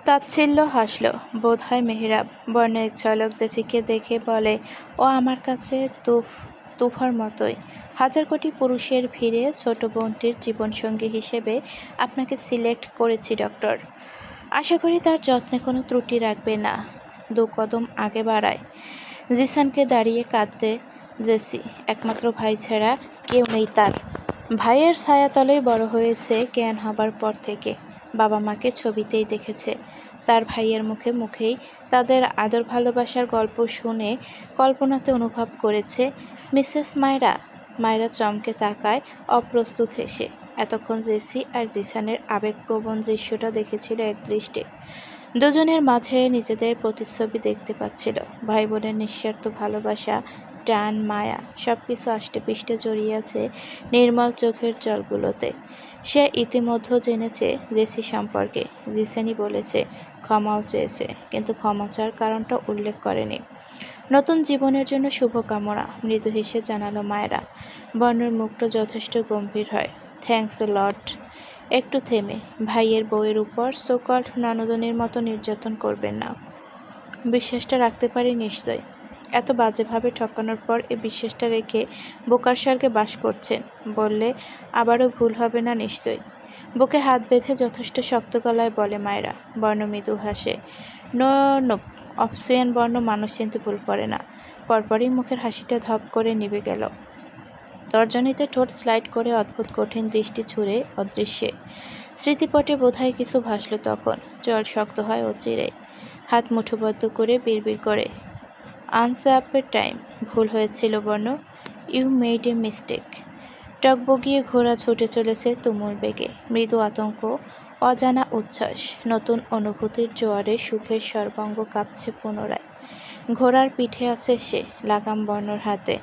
তাচ্ছিল্য হাসল বোধহয় মেহরাব। বর্ণ এক ঝলক জেসিকে দেখে বলে, ও আমার কাছে তুফার মতোই। হাজার কোটি পুরুষের ভিড়ে ছোট বোনটির জীবনসঙ্গী হিসেবে আপনাকে সিলেক্ট করেছি ডক্টর। আশা করি তার যত্নে কোনো ত্রুটি রাখবে না। 2 কদম আগে বাড়ায় জিসানকে। দাঁড়িয়ে কাঁদতে জেসি। একমাত্র ভাই ছাড়া কেউ নেই তার। ভাইয়ের ছায়াতলেই বড় হয়েছে জ্ঞান হবার পর থেকে। বাবা মাকে ছবিতেই দেখেছে। তার ভাইয়ের মুখে মুখেই তাদের আদর ভালোবাসার গল্প শুনে কল্পনাতে অনুভব করেছে। মিসেস মায়রা। মায়রা চমকে তাকায় অপ্রস্তুত হেসে। এতক্ষণ জেসি আর জিসানের আবেগপ্রবণ দৃশ্যটা দেখেছিল একদৃষ্টে। দুজনের মাঝে নিজেদের প্রতিচ্ছবি দেখতে পাচ্ছিল। ভাই বোনের নিঃস্বার্থ ভালোবাসা, টান, মায়া সবকিছু আষ্টেপৃষ্টে জড়িয়ে আছে নির্মল চোখের জলগুলোতে। সে ইতিমধ্যে জেনেছে জেসি সম্পর্কে। জিসানি বলেছে, ক্ষমাও চেয়েছে, কিন্তু ক্ষমা চাওয়ার কারণটা উল্লেখ করেনি। নতুন জীবনের জন্য শুভকামনা, মৃদু হেসে জানালো মায়েরা। বর্ণের মুখটা যথেষ্ট গম্ভীর হয়। Thanks Lord. একটু থেমে, ভাইয়ের বউয়ের উপর সোকল্ড ননদনের মতো নির্যাতন করবেন না। বিশ্বাসটা রাখতে পারি নিশ্চয়। এত বাজেভাবে ঠকানোর পর এ বিশ্বাসটা রেখে বোকার স্বর্গে বাস করছেন বললে আবারও ভুল হবে না নিশ্চয়। বুকে হাত বেঁধে যথেষ্ট শক্ত গলায় বলে মায়েরা। বর্ণ মৃদু হাসে। No no. অপসিয়ান বর্ণ মানুষ চিনতে ভুল করে না। পরপরই মুখের হাসিটা ধপ করে নিভে গেল। তর্জনীতে ঠোঁট স্লাইড করে অদ্ভুত কঠিন দৃষ্টি ছুঁড়ে অদৃশ্যে। স্মৃতিপটে বোধহয় কিছু ভাসল তখন। জল শক্ত হয় অচিরে। হাত মুঠোবদ্ধ করে বিড়বিড় করে, আনস্যাপের টাইম। ভুল হয়েছিল বর্ণ। You made a mistake. টকবগিয়ে ঘোড়া ছুটে চলেছে তুমুল বেগে। মৃদু আতঙ্ক, অজানা উচ্ছ্বাস, নতুন অনুভূতির জোয়ারে সুখের সর্বাঙ্গ কাঁপছে পুনরায়। ঘোড়ার পিঠে আছে সে, লাগাম বর্ণর হাতে।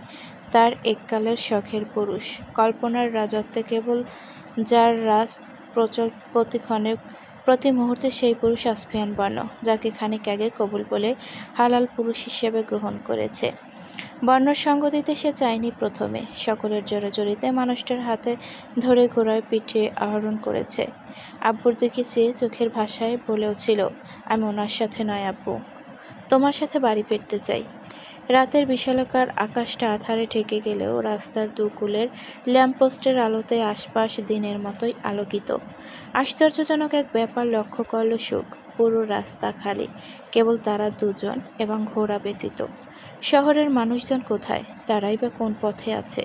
তার এককালের শখের পুরুষ। কল্পনার রাজত্বে কেবল যার রাজ প্রচল প্রতিক্ষণে প্রতি মুহূর্তে সেই পুরুষ আসফিয়ান বর্ণ, যাকে খানিক আগে কবুল বলে হালাল পুরুষ হিসেবে গ্রহণ করেছে। বর্ণর সঙ্গ দিতে সে চায়নি প্রথমে। সকলের জোরাজোরিতে মানুষটার হাতে ধরে ঘোড়ার পিঠে আহরণ করেছে। আব্বুর দিকে চেয়ে চোখের ভাষায় বলেওছিল, আমি ওনার সাথে নয় আব্বু, তোমার সাথে বাড়ি ফিরতে চাই। রাতের বিশালাকার আকাশটা আঁধারে ঢেকে গেলেও রাস্তার দুকুলের ল্যাম্পপোস্টের আলোতে আশপাশ দিনের মতোই আলোকিত। আশ্চর্যজনক এক ব্যাপার লক্ষ্য করল সুখ। পুরো রাস্তা খালি, কেবল তারা দুজন এবং ঘোড়া ব্যতীত। শহরের মানুষজন কোথায়? তারাই বা কোন পথে আছে?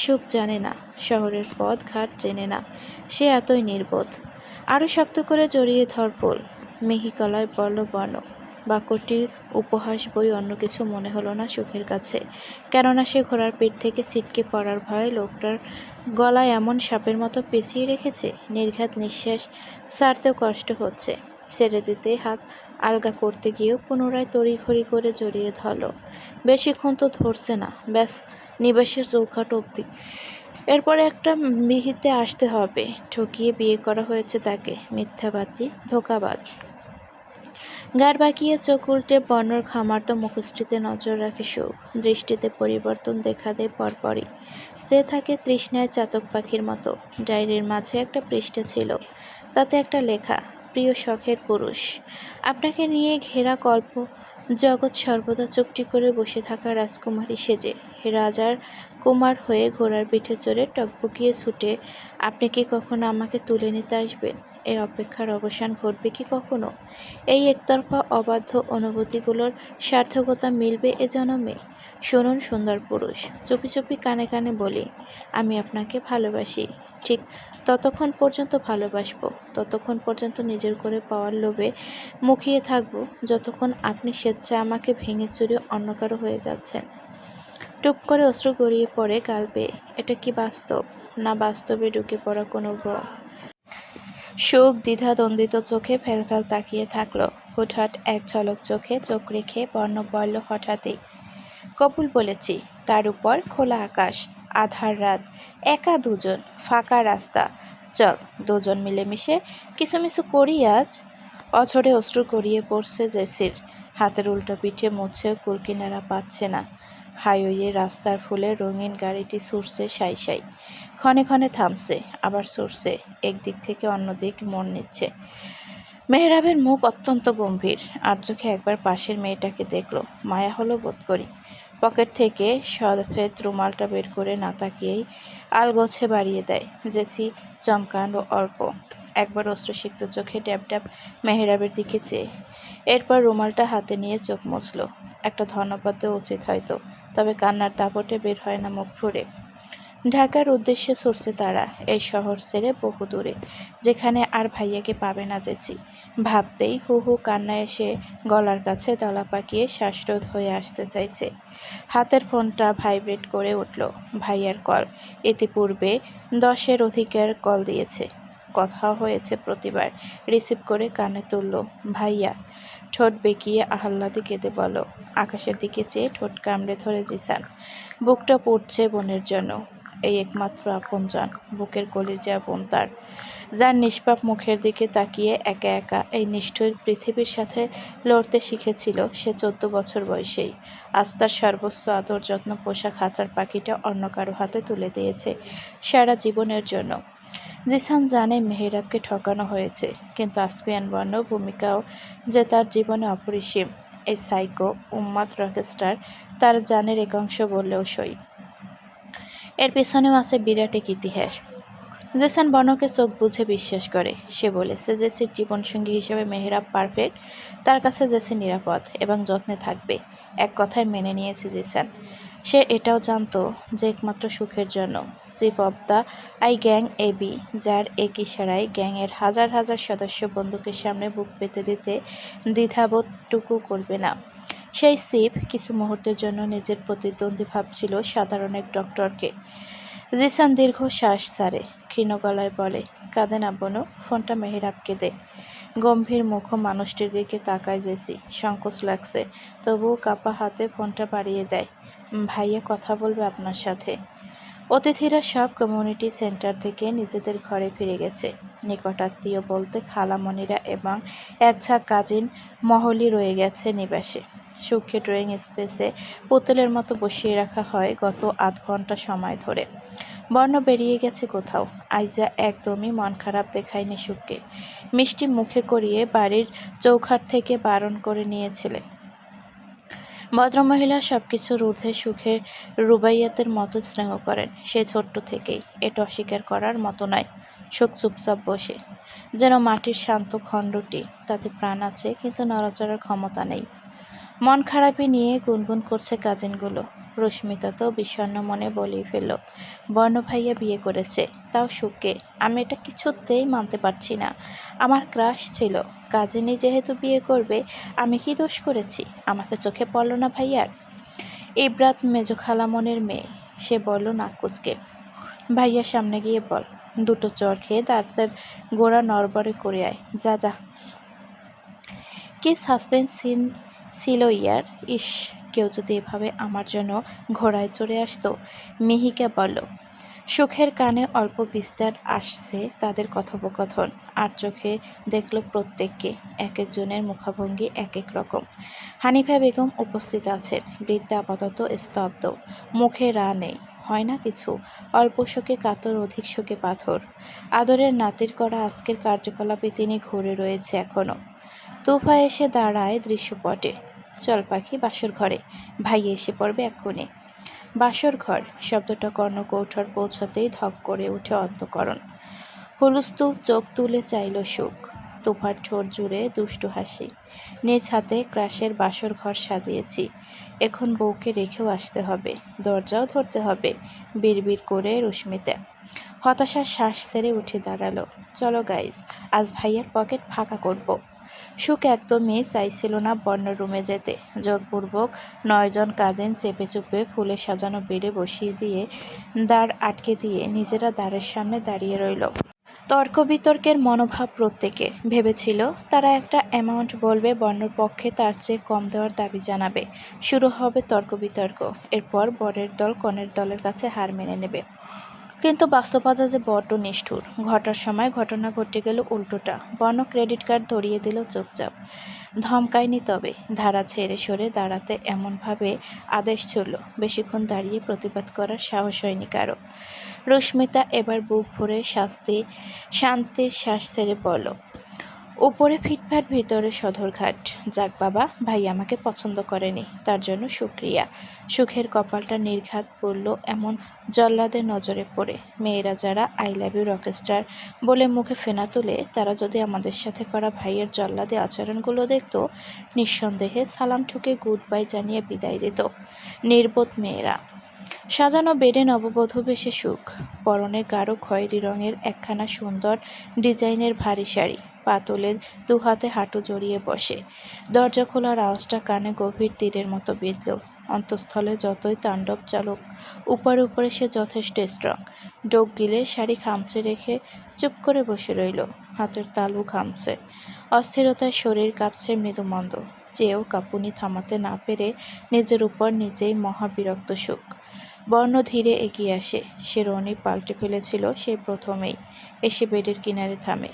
সুখ জানে না, শহরের পথ ঘাট চেনে না। সে এতই নির্বোধ। আরও শক্ত করে জড়িয়ে ধর পোল। মিহিকলায় বলল বর্ণ। বাক্যটি উপহাস বই অন্য কিছু মনে হলো না সুখের কাছে। কেননা সে ঘোড়ার পিঠ থেকে ছিটকে পড়ার ভয়ে লোকটার গলায় এমন সাপের মতো পেঁচিয়ে রেখেছে, নির্ঘাত নিঃশ্বাস ছাড়তেও কষ্ট হচ্ছে। ছেড়ে দিতে হাত আলগা করতে গিয়েও পুনরায় তড়িঘড়ি করে জড়িয়ে ধরল। বেশিক্ষণ তো ধরছে না, ব্যাস নিবাসের চৌকাঠ অবধি। এরপরে একটা বিহিতে আসতে হবে। ঠকিয়ে বিয়ে করা হয়েছে তাকে। মিথ্যাবাদী, ধোঁকাবাজ। গাড় বাঁকিয়ে চোখ উল্টে বর্ণর খামার্ত মুখশ্রীতে নজর রাখে সুখ। দৃষ্টিতে পরিবর্তন দেখা দেয় পরপরই। সে থাকে তৃষ্ণায় চাতক পাখির মতো। ডায়েরির মাঝে একটা পৃষ্ঠা ছিল, তাতে একটা লেখা, প্রিয় শখের পুরুষ। আপনাকে নিয়ে ঘেরা কল্প জগৎ সর্বদা চুপটি করে বসে থাকা রাজকুমারী সেজে, রাজার কুমার হয়ে ঘোড়ার পিঠে চড়ে টকবকিয়ে ছুটে আপনি কি কখনো আমাকে তুলে নিতে আসবেন? এই অপেক্ষার অবসান ঘটবে কি কখনো? এই একতরফা অবাধ্য অনুভূতিগুলোর সার্থকতা মিলবে এ জনমে? শুনুন সুন্দর পুরুষ, চুপি চুপি কানে কানে বলি, আমি আপনাকে ভালোবাসি। ঠিক ততক্ষণ পর্যন্ত ভালোবাসবো, ততক্ষণ পর্যন্ত নিজের করে পাওয়ার লোভে মুখিয়ে থাকবো, যতক্ষণ আপনি স্বেচ্ছায় আমাকে ভেঙে চুরে অন্য কারো হয়ে যাচ্ছেন। টুপ করে অশ্রু গড়িয়ে পড়ে গাল বেয়ে। এটা কি বাস্তব, না বাস্তবে ঢুকে পড়া কোনো ভ্রম? সুখ দ্বিধাদ্বন্দ্বিত চোখে ফেলফেল তাকিয়ে থাকলো। হুটহাট এক ঝলক চোখে চোখ রেখে বর্ণ বলল হঠাৎই, কবুল বলেছি। তার উপর খোলা আকাশ, আধার রাত, একা দুজন, ফাঁকা রাস্তা। চল দুজন মিলেমিশে কিসুমিসু করি আজ। অঝরে অশ্রু গড়িয়ে পড়ছে জেসির। হাতের উল্টো পিঠে মুছেও কুলকিনারা পাচ্ছে না। হাইওয়ে রাস্তার ফুলে রঙিন গাড়িটি ছুটছে সাই সাই। ক্ষণে ক্ষণে থামছে, আবার ছুটছে। একদিক থেকে অন্য দিক মন নিচ্ছে। মেহরাবের মুখ অত্যন্ত গম্ভীর। আর চোখে একবার পাশের মেয়েটাকে দেখলো, মায়া হলো বোধ করি। পকেট থেকে সফেদ রুমালটা বের করে না তাকিয়েই আলগোছে বাড়িয়ে দেয়। জেসি চমকানো অল্প, একবার অশ্রুসিক্ত চোখে ড্যাব ড্যাব মেহরাবের দিকে চেয়ে এরপর রুমালটা হাতে নিয়ে চোখ মুছল। একটা ধন্যবাদ দেওয়া উচিত হয়তো, তবে কান্নার দাপটে বের হয় না মুখ ফুঁড়ে। ঢাকার উদ্দেশ্যে ছুটছে তারা, এই শহর ছেড়ে বহু দূরে, যেখানে আর ভাইয়াকে পাবে না জেসি। ভাবতেই হু হু কান্না এসে গলার কাছে দলা পাকিয়ে শ্বাসরোধ হয়ে আসতে চাইছে। হাতের ফোনটা ভাইব্রেট করে উঠল। ভাইয়ার কল। ইতিপূর্বে 10-এর অধিকের কল দিয়েছে, কথাও হয়েছে প্রতিবার। রিসিভ করে কানে তুলল। ভাইয়া। ঠোঁট বেঁকিয়ে আহ্লাদে কেঁদে বলল। আকাশের দিকে চেয়ে ঠোঁট কামড়ে ধরে জিসান। বুকটা পুড়ছে বোনের জন্য। এই একমাত্র আপনজন, বুকের কলিজা বোন তার, যার নিষ্পাপ মুখের দিকে তাকিয়ে একা একা এই নিষ্ঠুর পৃথিবীর সাথে লড়তে শিখেছিল সে 14 বছর বয়সেই। আজ তার সর্বোচ্চ আদর যত্ন পোষা খাঁচার পাখিটা অন্য কারো হাতে তুলে দিয়েছে সারা জীবনের জন্য। জিসান জানে মেহেরাবকে ঠকানো হয়েছে, কিন্তু আসফিয়ান বর্ণ ভূমিকাও যে তার জীবনে অপরিসীম। এই সাইকো উম্মাদ রকস্টার তার জানের একাংশ বললেও সই। এর পেছনেও আছে বিরাট এক ইতিহাস। জেসান বর্ণকে চোখ বুঝে বিশ্বাস করে। সে বলেছে জেসির জীবনসঙ্গী হিসেবে মেহরাব পারফেক্ট, তার কাছে জেসি নিরাপদ এবং যত্নে থাকবে। এক কথায় মেনে নিয়েছে জেসান। সে এটাও জানতো যে একমাত্র সুখের জন্য chief of the I gang AB, যার এক ইশারায় গ্যাংয়ের হাজার হাজার সদস্য বন্দুকের সামনে বুক পেতে দিতে দ্বিধাবোধটুকু করবে না। সেই চিফ কিছু মুহূর্তের জন্য নিজের প্রতিদ্বন্দ্বী ভাবছিল সাধারণ এক ডক্টরকে। জিসান দীর্ঘ শ্বাস ছাড়ে, ক্ষীণ গলায় বলে, কাঁদে না বনু, ফোনটা মেহেরাবকে দে। গম্ভীর মুখ মানুষটির দিকে তাকায় জেসি। সংকোচ লাগছে, তবুও কাপা হাতে ফোনটা বাড়িয়ে দেয়। ভাইয়া কথা বলবে আপনার সাথে। অতিথিরা সব কমিউনিটি সেন্টার থেকে নিজেদের ঘরে ফিরে গেছে। নিকটাত্মীয় বলতে খালামণিরা এবং এক ঝাঁক কাজিন মহলই রয়ে গেছে নিবাসে। সুখে ড্রয়িং স্পেসে পুতুলের মতো বসিয়ে রাখা হয় গত আধ ঘন্টা সময় ধরে। বর্ণ বেরিয়ে গেছে কোথাও। আইজা একদমই মন খারাপ দেখায়নি সুখকে। মিষ্টি মুখে করিয়ে বাড়ির চৌখাট থেকে বারণ করে নিয়েছিলে। ভদ্রমহিলা সবকিছুর ঊর্ধ্বে সুখের রুবাইয়াতের মতো স্নেহ করেন, সে ছোট্ট থেকেই। এটা অস্বীকার করার মতো নয়। সুখ চুপচাপ বসে, যেন মাটির শান্ত খণ্ডটি। তাতে প্রাণ আছে, কিন্তু নড়াচড়ার ক্ষমতা নেই। মন খারাপই নিয়ে গুনগুন করছে কাজিনগুলো। রশ্মিতা তো বিষণ্ণ মনে বলেই ফেলল, বর্ণ ভাইয়া বিয়ে করেছে, তাও সুখকে। আমি এটা কিছুতেই মানতে পারছি না। আমার ক্রাশ ছিল, কাজিনই যেহেতু বিয়ে করবে, আমি কি দোষ করেছি? আমাকে চোখে পড়ল না ভাইয়ার? ইব্রাত মেজো খালামনের মেয়ে, সে বলল নাক কুচকে। ভাইয়ার সামনে গিয়ে বল, দুটো চড় খেয়ে দাঁতের গোড়া নড়বড়ে করে আয়, যা যা। কি সাসপেন্স সিন ছিল ইয়ার! ইস, কেউ যদি এভাবে আমার জন্য ঘোড়ায় চড়ে আসতো। মিহিকা বলল। সুখের কানে অল্প বিস্তার আসছে তাদের কথোপকথন, আর চোখে দেখল প্রত্যেককে। এক একজনের মুখভঙ্গি এক এক রকম। হানিফা বেগম উপস্থিত আছেন। বৃদ্ধা আপাতত স্তব্ধ, মুখে রা নেই। হয় না কিছু, অল্প শোকে কাতর, অধিক শোকে পাথর। আদরের নাতির করা আজকের কার্যকলাপে তিনি ঘুরে রয়েছে এখনো। তুফা এসে দাঁড়ায় দৃশ্যপটে। চল পাখি, বাসর ঘরে, ভাই এসে পড়বে এক্ষুনি। বাসর ঘর শব্দটা কর্ণকৌঠর পৌঁছতেই ধক করে উঠে অন্তঃকরণ। হুলস্থুল চোখ তুলে চাইল সুখ। তুফার ঠোঁট জুড়ে দুষ্টু হাসি। নিজ হাতে ক্রাশের বাসর ঘর সাজিয়েছি, এখন বউকে রেখেও আসতে হবে, দরজাও ধরতে হবে, বিড়বিড় করে রশ্মিতা। হতাশার শ্বাস ছেড়ে উঠে দাঁড়ালো। চলো গাইজ, আজ ভাইয়ার পকেট ফাঁকা করব। সুখ একদমই চাইছিল না বর্ণ রুমে যেতে। জোরপূর্বক 9 জন কাজিন চেপে চুপে ফুলে সাজানো বেডে বসিয়ে দিয়ে দাঁড় আটকে দিয়ে নিজেরা দ্বারের সামনে দাঁড়িয়ে রইল। তর্ক বিতর্কের মনোভাব প্রত্যেকে। ভেবেছিল তারা একটা অ্যামাউন্ট বলবে, বর্ণর পক্ষে তার চেয়ে কম দেওয়ার দাবি জানাবে। শুরু হবে তর্ক বিতর্ক। এরপর বরের দল কনের দলের কাছে হার মেনে নেবে। কিন্তু বাস্তবতা যে বড্ড নিষ্ঠুর। ঘটার সময় ঘটনা ঘটে গেল উল্টোটা। বর্ণ ক্রেডিট কার্ড ধরিয়ে দিল চুপচাপ। ধমকায়নি, তবে ধারা ছেড়ে সরে দাঁড়াতে এমনভাবে আদেশ ছুড়ল, বেশিক্ষণ দাঁড়িয়ে প্রতিবাদ করার সাহস হয়নি কারো। রশ্মিতা এবার বুক ভরে শান্তির শ্বাস ছেড়ে বলল, উপরে ফিটফাট ভিতরে সদরঘাট। যাক বাবা, ভাই আমাকে পছন্দ করেনি, তার জন্য শুক্রিয়া। সুখের কপালটা নির্ঘাত পড়ল এমন জল্লাদের নজরে পড়ে। মেয়েরা যারা আই লাভ ইউ রকেস্টার বলে মুখে ফেনা তুলে, তারা যদি আমাদের সাথে করা ভাইয়ের জল্লাদে আচরণগুলো দেখত, নিঃসন্দেহে সালাম ঠুকে গুড বাই জানিয়ে বিদায় দিত। নির্বোধ মেয়েরা। সাজানো বেডে নববধূ বেশে সুখ। পরনে গাঢ় খয়েরি রঙের একখানা সুন্দর ডিজাইনের ভারী শাড়ি, পা তুলে দুহাতে হাঁটু জড়িয়ে বসে। দরজা খোলার আওয়াজটা কানে গভীর তীরের মতো বিঁধল। অন্তঃস্থলে যতই তাণ্ডব চালুক, উপরে উপরে সে যথেষ্ট স্ট্রং। ডোক গিলে শাড়ি খামচে রেখে চুপ করে বসে রইল। হাতের তালু ঘামছে, অস্থিরতায় শরীর কাঁপছে মৃদুমন্দ। চেয়েও কাঁপুনি থামাতে না পেরে নিজের উপর নিজেই মহাবিরক্ত সুখ। বর্ণ ধীরে এগিয়ে আসে। শেরওয়ানি পাল্টে ফেলেছিল সেই প্রথমেই। এসে বেডের কিনারে থামে।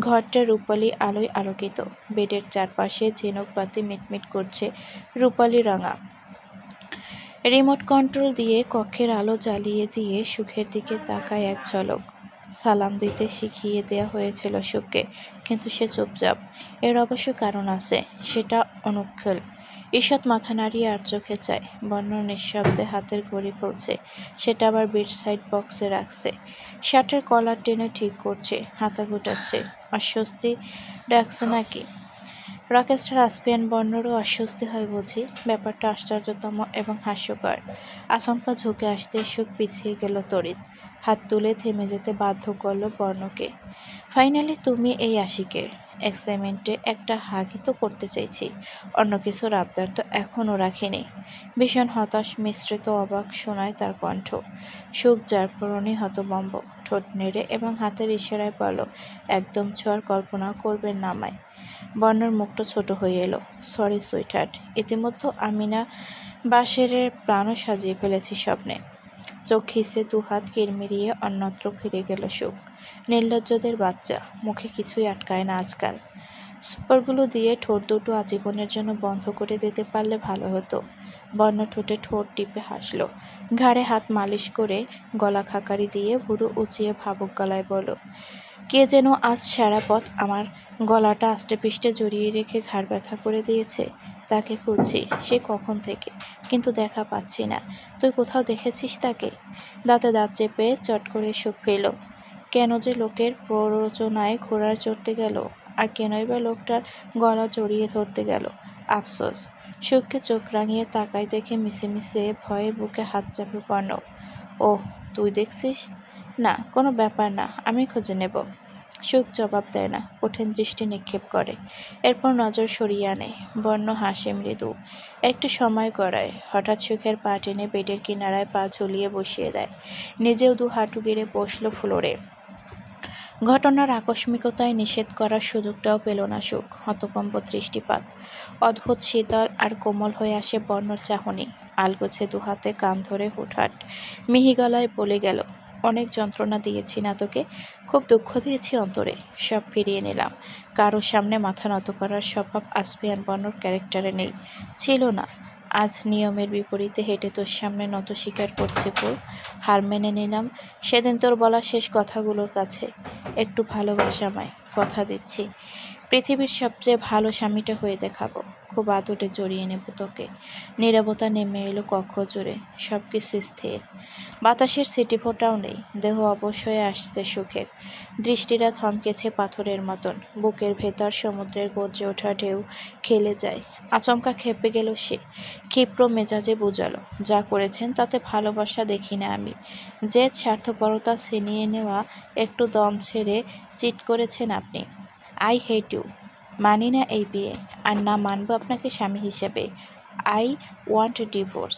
ঘরটা রূপালি আলোয় আলোকিত। বেডের চারপাশে ঝিনুক বাতি মিটমিট করছে রূপালি রাঙা। রিমোট কন্ট্রোল দিয়ে কক্ষের আলো জ্বালিয়ে দিয়ে সুখের দিকে তাকায় এক ঝলক। সালাম দিতে শিখিয়ে দেয়া হয়েছিল সুখকে, কিন্তু সে চুপচাপ। এর অবশ্য কারণ আছে, সেটা অনুক্ষেল। ঈষৎ মাথা নাড়িয়ে আর চোখে চায়। বর্ণ নিঃশব্দে হাতের ঘড়ি খুলছে, সেটা আবার বেডসাইড বক্সে রাখছে। শার্টের কলার টেনে ঠিক করছে, হাতা গুটাচ্ছে। অস্বস্তি ডাকছে নাকি? রকেস্টার আসপিয়ান বর্ণরও অস্বস্তি হয় বুঝি? ব্যাপারটা আশ্চর্যতম এবং হাস্যকর। আচমকা ঝুঁকে আসতে সুখ পিছিয়ে গেল তড়িৎ। হাত তুলে থেমে যেতে বাধ্য করল বর্ণকে। ফাইনালি তুমি এই আশিকের এক্সাইটমেন্টে একটা হাগি তো করতে চাইছি, অন্য কিছুর আবদার তো এখনও রাখিনি। ভীষণ হতাশ মিশ্রিত অবাক শোনায় তার কণ্ঠ। সুখ যার পরনই হতবম্ব, ঠোঁট নেড়ে এবং হাতের ইশারায় বলল, একদম ছোঁয়ার কল্পনা করবেন না আমায়। বর্ণর মুখটা ছোট হয়ে এলো। সরি সুইটহার্ট, ইতিমধ্যে আমি না বাসেরের প্রাণও সাজিয়ে ফেলেছি স্বপ্নে। চোখ খিসে দুহাত কিরমিরিয়ে অন্যত্র ফিরে গেল সুখ। নির্লজ্জদের বাচ্চা, মুখে কিছুই আটকায় না আজকাল। সুপারগুলো দিয়ে ঠোঁট দুটো আজীবনের জন্য বন্ধ করে দিতে পারলে ভালো হতো। বর্ণ ঠোঁটে ঠোঁট টিপে হাসল। ঘাড়ে হাত মালিশ করে গলা খাকারি দিয়ে ভুরু উঁচিয়ে ভাবুক গলায় বলল, কে যেন আজ সারা পথ আমার গলাটা আষ্টেপৃষ্টে জড়িয়ে রেখে ঘাড় ব্যথা করে দিয়েছে। তাকে খুঁজছি সে কখন থেকে, কিন্তু দেখা পাচ্ছি না। তুই কোথাও দেখেছিস তাকে? দাঁতে দাঁত চেপে চট করে সুখ পেল। কেন যে লোকের প্ররোচনায় ঘোড়ায় চড়তে গেল, আর কেনই বা লোকটার গলা জড়িয়ে ধরতে গেল? আফসোস। সুখকে চোখ রাঙিয়ে তাকায় দেখে মিশে ভয়ে বুকে হাত চাপে বর্ণ। ওহ, তুই দেখছিস? না, কোনো ব্যাপার না, আমি খুঁজে নেব। সুখ জবাব দেয় না, কঠিন দৃষ্টি নিক্ষেপ করে। এরপর নজর সরিয়ে আনে। বর্ণ হাসে মৃদু, একটু সময় গড়ায়। হঠাৎ সুখের পা টেনে বেডের কিনারায় পা ঝুলিয়ে বসিয়ে দেয়। নিজেও দু হাঁটু গেড়ে বসল ফ্লোরে। ঘটনার আকস্মিকতায় নিষেধ করার সুযোগটাও পেল না সুখ। হতভম্ব দৃষ্টিপাত। অদ্ভুত শীতল আর কোমল হয়ে আসে বর্ণর চাহনি। আলগোছে দুহাতে কান ধরে হুটহাট মিহি গলায় বলে গেল, অনেক যন্ত্রণা দিয়েছি না তোকে? খুব দুঃখ দিয়েছি অন্তরে। সব ফিরিয়ে নিলাম। কারোর সামনে মাথা নত করার স্বভাব আসপিয়ান বর্ণর ক্যারেক্টারে নেই, ছিল না। আজ নিয়মের বিপরীতে হেঁটে তোর সামনে নত স্বীকার করছি ফুল। হার মেনে নিলাম সেদিন তোর বলা শেষ কথাগুলোর কাছে। একটু ভালোবাসা আমায়, কথা দিচ্ছি। পৃথিবীর সবচেয়ে ভালো স্বামীটা হয়ে দেখাবো। খুব আদরে জড়িয়ে নেব তোকে। নীরবতা নেমে এলো কক্ষ জুড়ে। সব কিছু স্থির। বাতাসের ছিটিফোঁটাও নেই। দেহ অবশ হয়ে আসছে সুখের। দৃষ্টিটা থমকেছে পাথরের মতন। বুকের ভেতর সমুদ্রের গর্জে ওঠা ঢেউ খেলে যায়। আচমকা খেপে গেল সে। ক্ষিপ্র মেজাজে বুঝালো, যা করেছেন তাতে ভালোবাসা দেখি না আমি। জেদ, স্বার্থপরতা ছিনিয়ে নেওয়া, একটু দম ছেড়ে চিট করেছেন আপনি। I hate you. মানি না এই বিয়ে, আর না মানব আপনাকে স্বামী হিসেবে। I want divorce.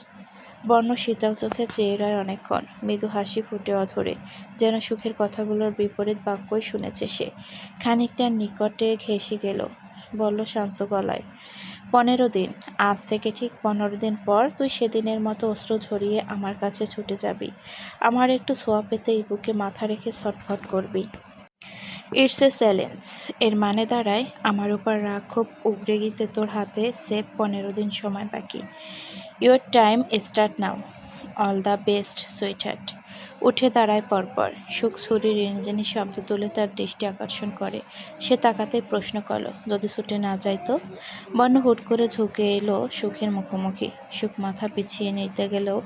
বর্ণ শীতল চোখে চেয়ে রয় অনেকক্ষণ। মৃদু হাসি ফুটে অধরে, যেন সুখের কথাগুলোর বিপরীত বাক্যই শুনেছে সে। খানিকটা নিকটে ঘেঁষে গেল, বলল শান্ত গলায়, 15 দিন। আজ থেকে ঠিক 15 দিন পর তুই সেদিনের মতো অস্ত্র ঝরিয়ে আমার কাছে ছুটে যাবি। আমার একটু ছোঁয়া পেতেই বুকে মাথা রেখে ছটফট করবি। It's a challenge. এর মানে দাঁড়ায় আমার উপর রাগ খুব উগরে গিতে তোর হাতে সেভ 15 দিন সময় বাকি। Your time start now. All the best sweetheart. উঠে দাঁড়ায় পরপর। সুখ ছুরির রিনঝিনি শব্দ তুলে তার দৃষ্টি আকর্ষণ করে। সে তাকাতেই প্রশ্ন করল, যদি ছুটে না যায় তো? বন্য হুট করে ঝুঁকে এলো সুখের মুখোমুখি। সুখ মাথা পিছিয়ে নিতে গেলেও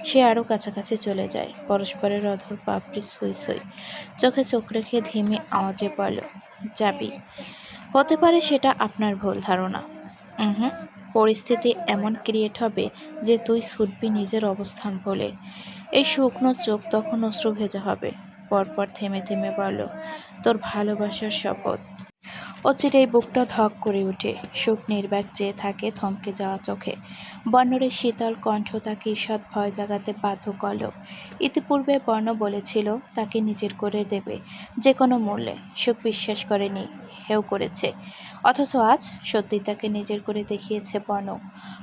সে আরও কাছাকাছি চলে যায়। পরস্পরের অধর পাপড়ি ছুঁই ছুঁই। চোখে চোখ রেখে ধিমে আওয়াজে বলল, যাবি? হতে পারে সেটা আপনার ভুল ধারণা। হুম, পরিস্থিতি এমন ক্রিয়েট হবে যে তুই ছুটবি নিজের অবস্থান বলে। এই শুকনো চোখ তখন অশ্রু ভেজা হবে। পরপর থেমে থেমে বলল, তোর ভালোবাসার শপথ। অচিরেই বুকটা ধক করে ওঠে। সুখ নির্বাক চেয়ে থাকে থমকে যাওয়া চোখে। বর্ণরের শীতল কণ্ঠ তাকে ঈষৎ ভয় জাগাতে বাধ্য করল। ইতিপূর্বে বর্ণ বলেছিল তাকে নিজের করে দেবে যে কোনো মূল্যে। সুখ বিশ্বাস করেনি, হেউ করেছে। অথচ আজ সত্যি তাকে নিজের করে দেখিয়েছে বর্ণ।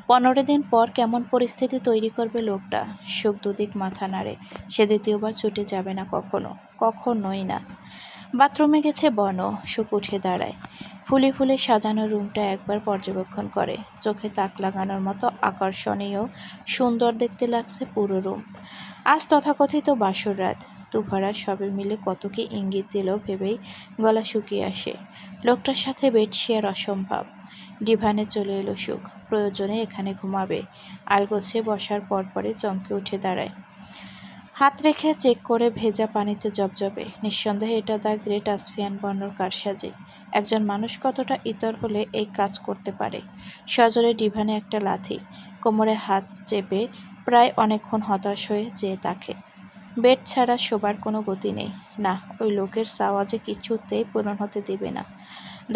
15 দিন পর কেমন পরিস্থিতি তৈরি করবে লোকটা। সুখ দুদিক মাথা নাড়ে। সে দ্বিতীয়বার ছুটে যাবে না কখনো, কখনোই না। বাথরুমে গেছে বর্ণ। সুখ উঠে দাঁড়ায়। ফুলে ফুলে সাজানো রুমটা একবার পর্যবেক্ষণ করে। চোখে তাক লাগানোর মতো আকর্ষণীয়, সুন্দর দেখতে লাগছে পুরো রুম। আজ তথাকথিত বাসর রাত। তুফারা সবে মিলে কত কি ইঙ্গিত দিল ভেবেই গলা শুকিয়ে আসে। লোকটার সাথে বেড শেয়ার অসম্ভব। ডিভানে চলে এলো সুখ। প্রয়োজনে এখানে ঘুমাবে। আলগোছে বসার পরপরই চমকে উঠে দাঁড়ায়। হাত রেখে চেক করে ভেজা পানিতে জবজবে। নিঃসন্দেহে এটা দ্য গ্রেট আসফিয়ান বর্ণর কারসাজি। একজন মানুষ কতটা ইতর হলে এই কাজ করতে পারে। সজোরে ডিভানে একটা লাথি। কোমরে হাত চেপে প্রায় অনেকক্ষণ হতাশ হয়ে চেয়ে তাকে। বেড ছাড়া শোবার কোনো গতি নেই। না, ওই লোকের চাওয়া যে কিছুতেই পূরণ হতে দিবে না।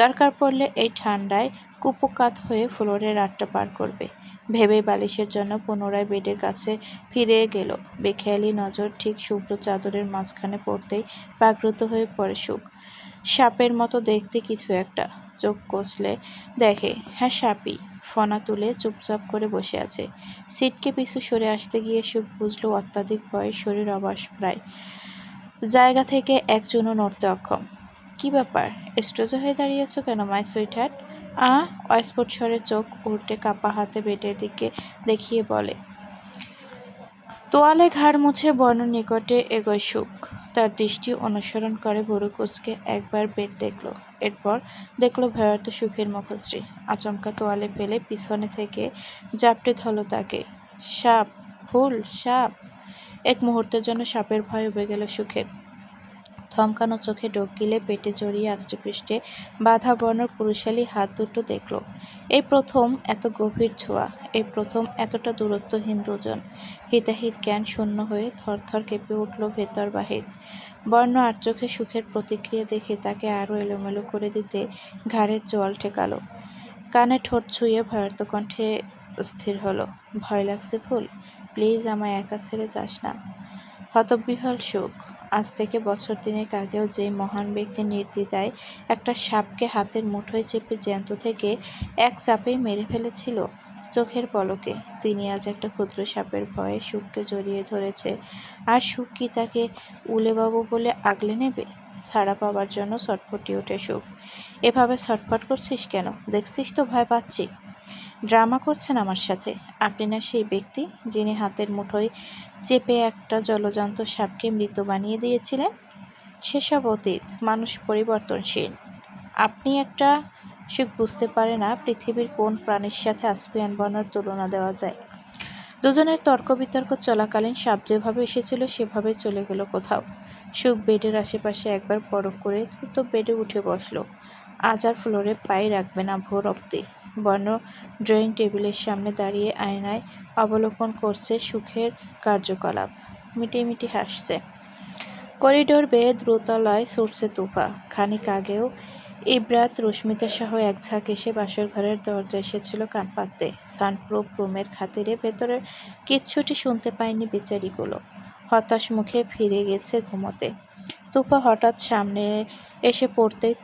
দরকার পড়লে এই ঠান্ডায় কুপোকাত হয়ে ফ্লোরে রাতটা পার করবে। ভেবেই বালিশের জন্য পুনরায় বেডের কাছে ফিরে গেল। বেখেয়ালি নজর ঠিক শুভ্র চাদরের মাঝখানে পড়তেই বাগ্রুদ্ধ হয়ে পড়ে সুখ। সাপের মতো দেখতে কিছু একটা। চোখ কষলে দেখে, হ্যাঁ সাপই। ফনা তুলে চুপচাপ করে বসে আছে। সিটকে পিছু সরে আসতে গিয়ে সুখ বুঝল অত্যাধিক ভয়ে শরীর অবশ প্রায়। জায়গা থেকে এক চুনও নড়তে অক্ষম। কি ব্যাপার, স্ট্রেজে হয়ে দাঁড়িয়েছ কেন মাই সুইট হার্ট? অস্ফুট স্বরে চোখ উল্টে কাপা হাতে বেডের দিকে দেখিয়ে বলে। তোয়ালে ঘাড় মুছে বর্ণ নিকটে এগোয় সুখ। তার দৃষ্টি অনুসরণ করে ভুরু কুঁচকে একবার বেড দেখল। এরপর দেখল ভয়ার্ত সুখের মুখশ্রী। আচমকা তোয়ালে ফেলে পিছনে থেকে জাপটে ধরল তাকে। সাপ! ভুল সাপ! এক মুহূর্তের জন্য সাপের ভয় উবে গেল সুখের। থমকানো চোখে ডোক গিলে পেটে জড়িয়ে আষ্টেপৃষ্ঠে বাঁধা বর্ণর পুরুষালী হাত দুটো দেখল। এই প্রথম এত গভীর ছোঁয়া, এই প্রথম এতটা দূরত্বহীন দুজন। হিতাহিত জ্ঞান শূন্য হয়ে থরথর কেঁপে উঠল ভেতর বাহির। বর্ণ আর চোখে সুখের প্রতিক্রিয়া দেখে তাকে আরও এলোমেলো করে দিতে ঘাড়ের চোয়াল ঠেকালো। কানে ঠোঁট ছুঁয়ে ভয়ার্ত কণ্ঠে স্থির হলো, ভয় লাগছে ফুল, প্লিজ আমায় একা ছেড়ে যাস না। হতবিহ্বল সুখ। আজ থেকে বছর তিনেক আগেও যেই মহান ব্যক্তি নির্দ্বিধায় একটা সাপকে হাতের মুঠোয় চেপে জ্যান্ত থেকে এক চাপেই মেরে ফেলেছিল চোখের পলকে, তিনি আজ একটা ক্ষুদ্র সাপের ভয়ে সুখকে জড়িয়ে ধরেছে। আর সুখ কি তাকে উলেবাবু বলে আগলে নেবে? ছাড়া পাবার জন্য ছটফটিয়ে ওঠে সুখ। এভাবে ছটফট করছিস কেন? দেখছিস তো ভয় পাচ্ছি। ড্রামা করছেন আমার সাথে। আপনি না সেই ব্যক্তি যিনি হাতের মুঠোয় চেপে একটা জলজন্ত সাপকে মৃত বানিয়ে দিয়েছিলেন? সেসব অতীত, মানুষ পরিবর্তনশীল। আপনি একটা। সুখ বুঝতে পারে না পৃথিবীর কোন প্রাণীর সাথে আসফিয়ান বর্ণর তুলনা দেওয়া যায়। দুজনের তর্ক বিতর্ক চলাকালীন সাপ যেভাবে এসেছিল সেভাবে চলে গেল কোথাও। সুখ বেডের আশেপাশে একবার পরখ করে তো বেডে উঠে বসল। আজ আর ফ্লোরে পায়ে রাখবে না ভোর অব্দি। বর্ণ ড্রয়িং টেবিলের সামনে দাঁড়িয়ে আয়নায় অবলোকন করছে সুখের কার্যকলাপ। মিটিমিটি হাসছে। করিডোর বেয়ে দ্রুতলয়ে ছুটছে তুফা। খানিক আগেও ইব্রাত রশ্মিতা সহ এক ঝাঁক এসে বাসর ঘরের দরজা এসেছিল কান পাততে। সানপ্রুফ রুমের খাতিরে ভেতরের কিচ্ছুটি শুনতে পায়নি বেচারিগুলো। হতাশ মুখে ফিরে গেছে ঘুমোতে। তুফা হঠাৎ সামনে এসে পড়তেই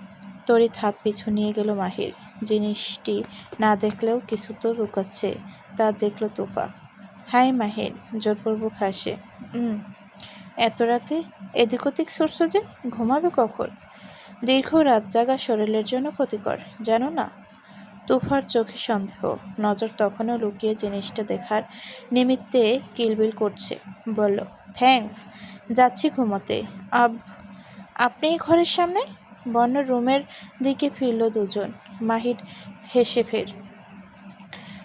তড়িৎ হাত পিছু নিয়ে গেল মাহির। জিনিসটি না দেখলেও কিছু তো লুকাচ্ছে, তা দেখল তুফা। হাই মাহির, জোরপূর্বক হাসে। এত রাতে এদিক ওদিক ছুটছ যে? ঘুমাবে কখন? দীর্ঘ রাত জাগা শরীরের জন্য ক্ষতিকর, জানো না? তুফার চোখে সন্দেহ, নজর তখনও লুকিয়ে জিনিসটা দেখার নিমিত্তে কিলবিল করছে। বলল, থ্যাঙ্কস। যাচ্ছি ঘুমোতে। আব আপনি এই ঘরের সামনে? বর্ণার রুমের দিকে ফিরল দুজন। মাহির হেসে ফের।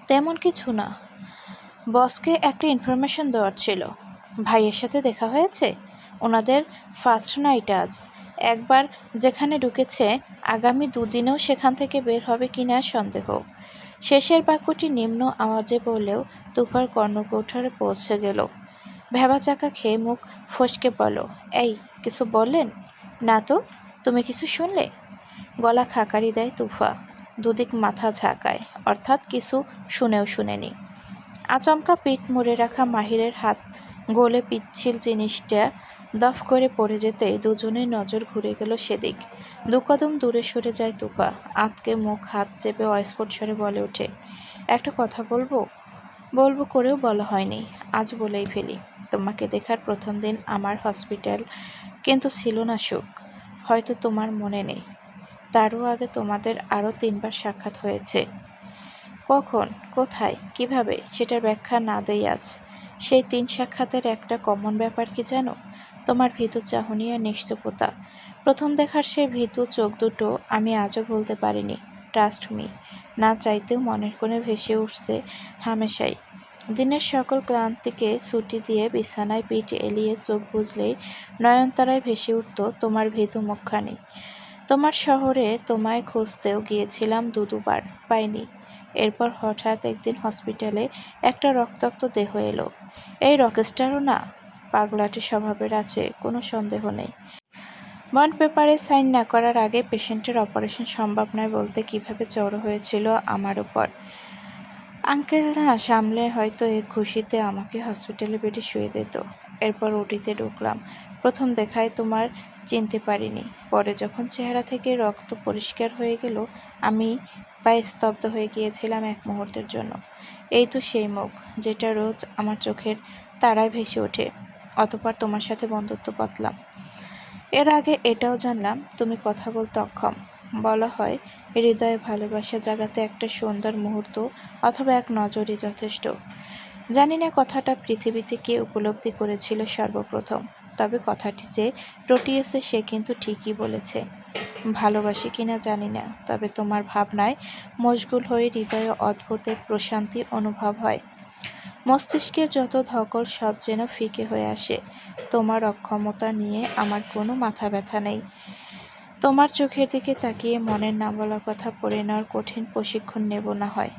তেমন কিছু না, বসকে একটা ইনফরমেশন দেওয়ার ছিল। ভাইয়ের সাথে দেখা হয়েছে? ওনাদের ফার্স্ট নাইট আজ। একবার যেখানে ঢুকেছে আগামী দুদিনেও সেখান থেকে বের হবে কিনা সন্দেহ। শেষের বাক্যটি নিম্ন আওয়াজে বললেও তুফার কর্ণকৌঠারে পৌঁছে গেল। ভেবাচাকা খেয়ে মুখ ফসকে বলল, এই কিছু বললেন? না তো। তুমি কিছু শুনলে? গলা খাকারি দেয় তুফা। দুদিক মাথা ঝাঁকায়, অর্থাৎ কিছু শুনেও শুনেনি। আচমকা পিঠ মুড়ে রাখা মাহিরের হাত গলে পিচ্ছিল জিনিসটা দফ করে পড়ে যেতেই দুজনের নজর ঘুরে গেল সেদিক। দু কদম দূরে সরে যায় তুফা। আঁতকে মুখ হাত চেপে অস্ফুট স্বরে বলে ওঠে, একটা কথা বলবো? বলবো করেও বলা হয়নি, আজ বলেই ফেলি। তোমাকে দেখার প্রথম দিন আমার হসপিটাল কিন্তু ছিল না সুখ। হয়তো তোমার মনে নেই, তারও আগে তোমাদের আরও 3বার সাক্ষাৎ হয়েছে। কখন, কোথায়, কিভাবে সেটার ব্যাখ্যা না দেই আজ। সেই 3 সাক্ষাতের একটা কমন ব্যাপার কি জানো? তোমার ভীতু চাহনি আর নিশ্চুপতা। প্রথম দেখার সেই ভীতু চোখ দুটো আমি আজও ভুলতে পারিনি। Trust me. না চাইতেও মনের কোণে ভেসে উঠছে হামেশাই। দিনের সকল ক্লান্তিকে ছুটি দিয়ে বিছানায় পিঠ এলিয়ে চোখ বুজলেই নয়নতারায় ভেসে উঠত তোমার ভীতু মুখখানি। তোমার শহরে তোমায় খুঁজতেও গিয়েছিলাম 2-2বার, পাইনি। এরপর হঠাৎ একদিন হসপিটালে একটা রক্তাক্ত দেহ এলো। এই রকস্টারও না পাগলাটে স্বভাবের আছে, কোনো সন্দেহ নেই। বন্ড পেপারে সাইন না করার আগে পেশেন্টের অপারেশন সম্ভব নয় বলতে কিভাবে জড়ো হয়েছিল আমার উপর। আঙ্কেল না সামলে হয়তো এই খুশিতে আমাকে হসপিটালে বেডে শুয়ে দিত। এরপর ওটিতে ঢুকলাম। প্রথম দেখায় তোমার চিনতে পারিনি। পরে যখন চেহারা থেকে রক্ত পরিষ্কার হয়ে গেল আমি প্রায় স্তব্ধ হয়ে গিয়েছিলাম এক মুহূর্তের জন্য। এই তো সেই মুখ যেটা রোজ আমার চোখের তারায় ভেসে ওঠে। অতঃপর তোমার সাথে বন্ধুত্ব বাঁধলাম। এর আগে এটাও জানলাম তুমি কথা বলতে অক্ষম। বলা হয় হৃদয়ে ভালোবাসা জাগাতে একটা সুন্দর মুহূর্ত অথবা এক নজরই যথেষ্ট। জানি না কথাটা পৃথিবীতে কে উপলব্ধি করেছিল সর্বপ্রথম, তবে কথাটি যে রটিয়েছে সে কিন্তু ঠিকই বলেছে। ভালোবাসি কিনা জানি না, তবে তোমার ভাবনায় মশগুল হয়ে হৃদয়ে অদ্ভুত এক প্রশান্তি অনুভব হয়। মস্তিষ্কের যত ধকল সব যেন ফিকে হয়ে আসে। তোমার অক্ষমতা নিয়ে আমার কোনো মাথা ব্যথা নেই। তোমার চোখের দিকে তাকিয়ে মনের না বলা কথা পড়ে নেওয়ার কঠিন প্রশিক্ষণ নেব না হয়।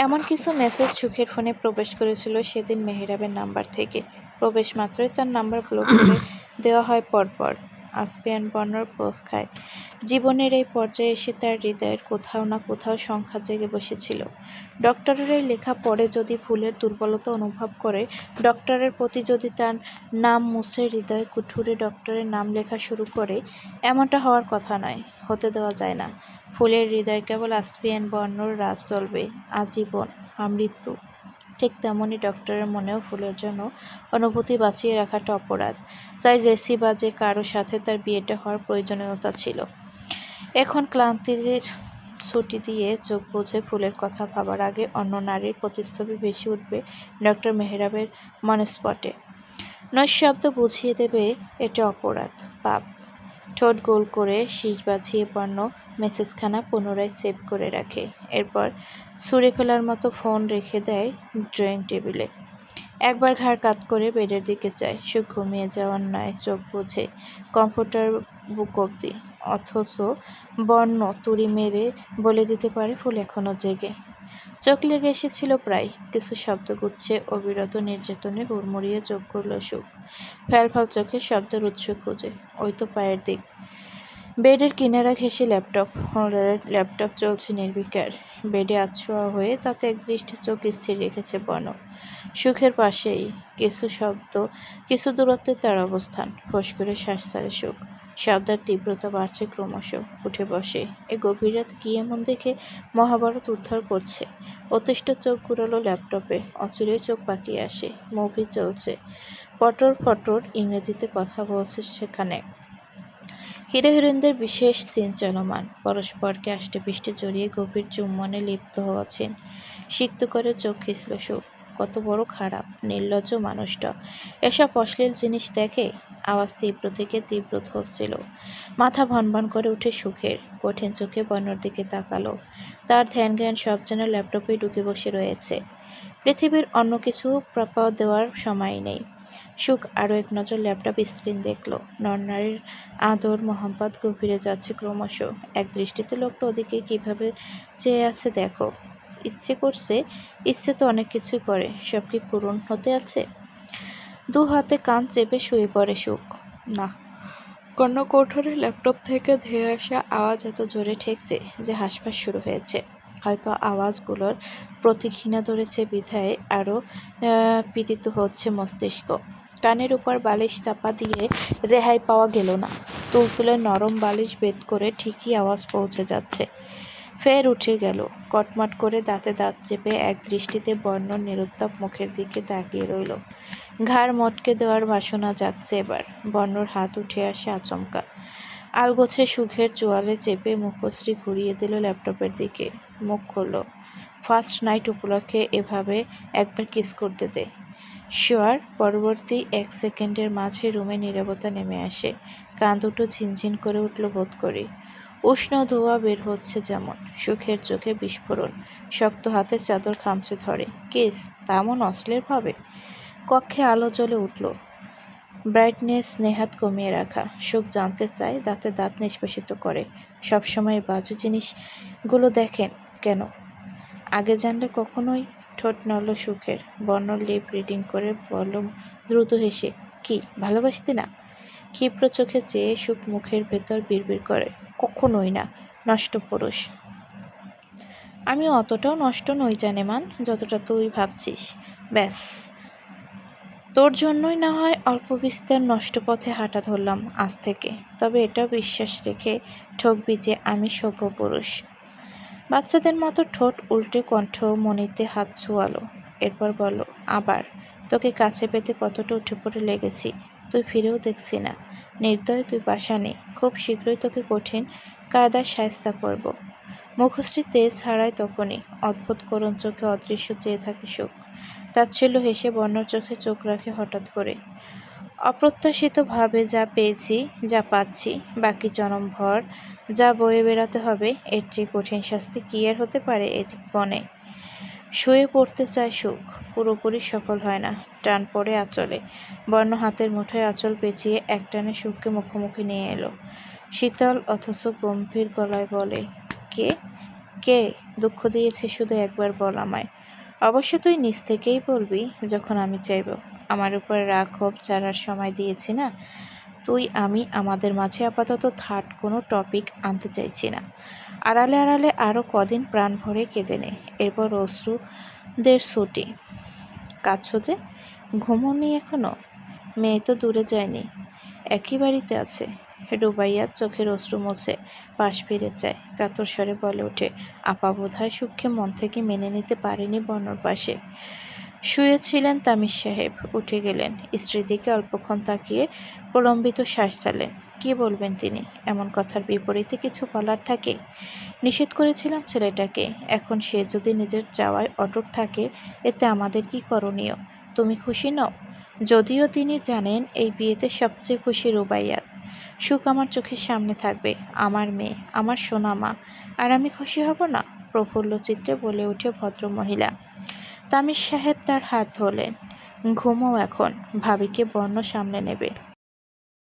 এমন কিছু মেসেজ সুখের ফোনে প্রবেশ করেছিল সেদিন মেহেরাবের নাম্বার থেকে। প্রবেশ মাত্রই তার নাম্বার ব্লক করে দেওয়া হয় পরপর। আসপিয়ান বর্ণর পোষ খায়। জীবনের এই পর্যায়ে এসে তার হৃদয়ের কোথাও না কোথাও সংখ্যা জেগে বসেছিল। ডক্টরের এই লেখা পড়ে যদি ভুলের দুর্বলতা অনুভব করে, ডক্টরের প্রতি যদি তার নাম মুছে হৃদয় কুঠুরে ডক্টরের নাম লেখা শুরু করে, এমনটা হওয়ার কথা নয়, হতে দেওয়া যায় না। ফুলের হৃদয় কেবল আসপিয়ান বর্ণর রাজ চলবে আজীবন, আমৃত্যু। ঠিক তেমনই ডক্টরের মনেও ফুলের জন্য অনুভূতি বাঁচিয়ে রাখাটা অপরাধ। চাই জেসি বা যে কারো সাথে তার বিয়েটা হওয়ার প্রয়োজনীয়তা ছিল। এখন ক্লান্তির ছুটি দিয়ে চোখ বুজে ফুলের কথা ভাবার আগে অন্য নারীর প্রতিচ্ছবি ভেসে উঠবে ডক্টর মেহরাবের মনস্পটে। নৈশব্দ বুঝিয়ে দেবে এটা অপরাধ, পাপ। ঠোঁট গোল করে শীষ বাঁধিয়ে পণ্য মেসেজখানা পুনরায় সেভ করে রাখে। এরপর ছুঁড়ে ফেলার মতো ফোন রেখে দেয় ড্রয়িং টেবিলে। একবার ঘাড় কাত করে বেডের দিকে চায়। সুখ ঘুমিয়ে যাওয়ার নয়, চোখ বুঝে কম্পিউটার বুক অবধি। অথচ বর্ণ তুড়ি মেরে বলে দিতে পারে ফুল এখনো জেগে। চোখ লেগে এসেছিল প্রায়। কিছু শব্দগুচ্ছে অবিরত নির্যাতনে হুড়মুড়িয়ে চোখ করল সুখ। ফ্যালফাল চোখে শব্দের উৎস খুঁজে। ওই তো পায়ের দিক। বেডের কিনারা ঘেঁষে ল্যাপটপ হোল্ডারের ল্যাপটপ চলছে নির্বিকার। বেডে আছোয়া হয়ে তাতে একদৃষ্টে চোখ স্থির রেখেছে বর্ণ। সুখের পাশেই কিছু দূরত্বে তার অবস্থান। ফোঁস করে শ্বাস ছাড়ে সুখ। শব্দের তীব্রতা বাড়ছে ক্রমশ। উঠে বসে। এ গভীর রাত কি এমন দেখে মহাভারত উদ্ধার করছে। অতিষ্ঠ চোখ ঘুরালো ল্যাপটপে। অচিরেই চোখ পাকিয়ে আসে। মুভি চলছে। পটর পটর ইংরেজিতে কথা বলছে সেখানে। হিরো হিরোইনদের বিশেষ সিন চলমান। পরস্পরকে আষ্টেপৃষ্টে জড়িয়ে গভীর চুম্বনে লিপ্ত হওয়া সিন। সিক্ত করে চোখ খিঁচল সুখ। কত বড় খারাপ নির্লজ্জ মানুষটা এসব অশ্লীল জিনিস দেখে। আওয়াজ তীব্র থেকে তীব্র হচ্ছিল। মাথা ভনভন করে উঠে সুখের কঠিন চোখে বর্ণর দিকে তাকালো। তার ধ্যান জ্ঞান সব যেন ল্যাপটপে ঢুকে বসে রয়েছে। পৃথিবীর অন্য কিছু প্রাপ্য দেওয়ার সময় নেই। সুখ আরও এক নজর ল্যাপটপ স্ক্রিন দেখল। নরনারীর আদর মোহাম্মদ গভীরে যাচ্ছে ক্রমশ। এক দৃষ্টিতে লোকটা ওদিকে কিভাবে চেয়ে আছে দেখো। ইচ্ছে করছে, ইচ্ছে তো অনেক কিছুই করে, সব কি পূরণ হতে আছে? দু হাতে কান চেপে শুয়ে পড়ে সুখ। না, কর্ণকৌঠরে ল্যাপটপ থেকে ধেয়ে আসা আওয়াজ এত জোরে ঠেকছে যে হাঁসফাঁস শুরু হয়েছে। হয়তো আওয়াজগুলোর প্রতি ঘৃণা ধরেছে বিধায় আরও পীড়িত হচ্ছে মস্তিষ্ক। কানের উপর বালিশ চাপা দিয়ে রেহাই পাওয়া গেল না। তুলতুলে নরম বালিশ ভেদ করে ঠিকই আওয়াজ পৌঁছে যাচ্ছে। ফের উঠে গেল। কটমট করে দাঁতে দাঁত চেপে এক দৃষ্টিতে বর্ণর নিরুত্তাপ মুখের দিকে তাকিয়ে রইল। ঘাড় মটকে দেওয়ার বাসনা জাগছে এবার। বর্ণর হাত উঠে আসে আচমকা। আলগোছে সুখের চোয়ালে চেপে মুখশ্রী ঘুরিয়ে দিল ল্যাপটপের দিকে। মুখ খুলল। ফার্স্ট নাইট উপলক্ষে এভাবে একবার কিস করতে দে। শিওর। পরবর্তী 1 সেকেন্ডের মাঝে রুমে নীরবতা নেমে আসে। কান দুটো ঝিনঝিন করে উঠল বোধ করি। উষ্ণ ধোঁয়া বের হচ্ছে যেমন। সুখের চোখে বিস্ফোরণ। শক্ত হাতে চাদর খামচে ধরে। কিস? তেমন অশ্লীলভাবে? কক্ষে আলো জ্বলে উঠল। ব্রাইটনেস নেহাত কমিয়ে রাখা। সুখ জানতে চায়, দাঁতে দাঁত নিষ্পেষিত করে। সবসময় বাজে জিনিসগুলো দেখেন কেন? আগে জানলে কখনোই। ঠোঁট নড়ল সুখের। বর্ণ লিপ রিডিং করে বলল দ্রুত হেসে, কি ভালোবাসতি না? ক্ষিপ্র চোখে চেয়ে সুখ মুখের ভেতর বিড়বিড় করে, কখনোই না, নষ্ট পুরুষ। আমি অতটাও নষ্ট নই জানেমান, যতটা তুই ভাবছিস। ব্যাস, তোর জন্যই না হয় অল্প বিস্তর নষ্ট পথে হাঁটা ধরলাম আজ থেকে। তবে এটাও বিশ্বাস রেখে ঠকবি যে আমি সভ্য পুরুষ। বাচ্চাদের মতো ঠোঁট উল্টে কণ্ঠ মনিতে হাত ছোঁয়ালো। এরপর বলল, আবার তোকে কাছে পেতে কতটা উঠে পড়ে লেগেছি, তুই ফিরেও দেখছি না। নির্দয় তুই পাষাণী। খুব শীঘ্রই তোকে কঠিন কায়দায় শায়েস্তা করব। মুখশ্রী তেজ হারায় তখনই। অদ্ভুত করুণ চোখে অদৃশ্য চেয়ে থাকে সুখ। তাচ্ছিল্য হেসে বর্ণর চোখে চোখ রাখে হঠাৎ করে। অপ্রত্যাশিতভাবে যা পেয়েছি, যা পাচ্ছি, বাকি জনমভর যা বয়ে বেড়াতে হবে, এর চেয়ে কঠিন শাস্তি কি আর হতে পারে এ জীবনে? শুয়ে পড়তে চায় সুখ, পুরোপুরি সফল হয় না। টান পড়ে আঁচলে। বর্ণ হাতের মুঠোয় আঁচল পেঁচিয়ে একটানে সুখকে মুখোমুখি নিয়ে এলো। শীতল অথচ গম্ভীর গলায় বলে, কে? কে দুঃখ দিয়েছে শুধু একবার বল আমায়। অবশ্য তুই নিজ থেকেই বলবি যখন আমি চাইব। আমার উপর রাগ ক্ষোভ ছাড়ার সময় দিয়েছি না। তুই আমি আমাদের মাঝে আপাতত থার্ড কোনো টপিক আনতে চাইছি না। আড়ালে আড়ালে আরও কদিন প্রাণ ভরে কেঁদে নে। এরপর অশ্রুদের ছুটি। কাঁদছো যে? ঘুমোনি এখনো? মেয়ে তো দূরে যায়নি, একই বাড়িতে আছে। রুবাইয়া চোখের অশ্রু মুছে পাশ ফিরে চায়। কাতর স্বরে বলে ওঠে, আপা বোধহয় সুখকে মন থেকে মেনে নিতে পারেনি বর্ণর পাশে। শুয়েছিলেন তামিজ সাহেব, উঠে গেলেন। স্ত্রীর দিকে অল্পক্ষণ তাকিয়ে প্রলম্বিত শ্বাস চালেন। কি বলবেন তিনি? এমন কথার বিপরীতে কিছু বলার থাকে? নিষেধ করেছিলাম ছেলেটাকে, এখন সে যদি নিজের চাওয়ায় অটুট থাকে, এতে আমাদের কি করণীয়? তুমি খুশি নও? যদিও তিনি জানেন এই বিয়েতে সবচেয়ে খুশি রুবাইয়াত। সুখ আমার চোখের সামনে থাকবে, আমার মেয়ে, আমার সোনা মা। আর আমি খুশি হব না? প্রফুল্ল চিত্রে বলে উঠে ভদ্রমহিলা। তামিজ সাহেব তার হাত ধরলেন। ঘুমোও এখন, ভাবিকে বর্ণ সামলে নেবে।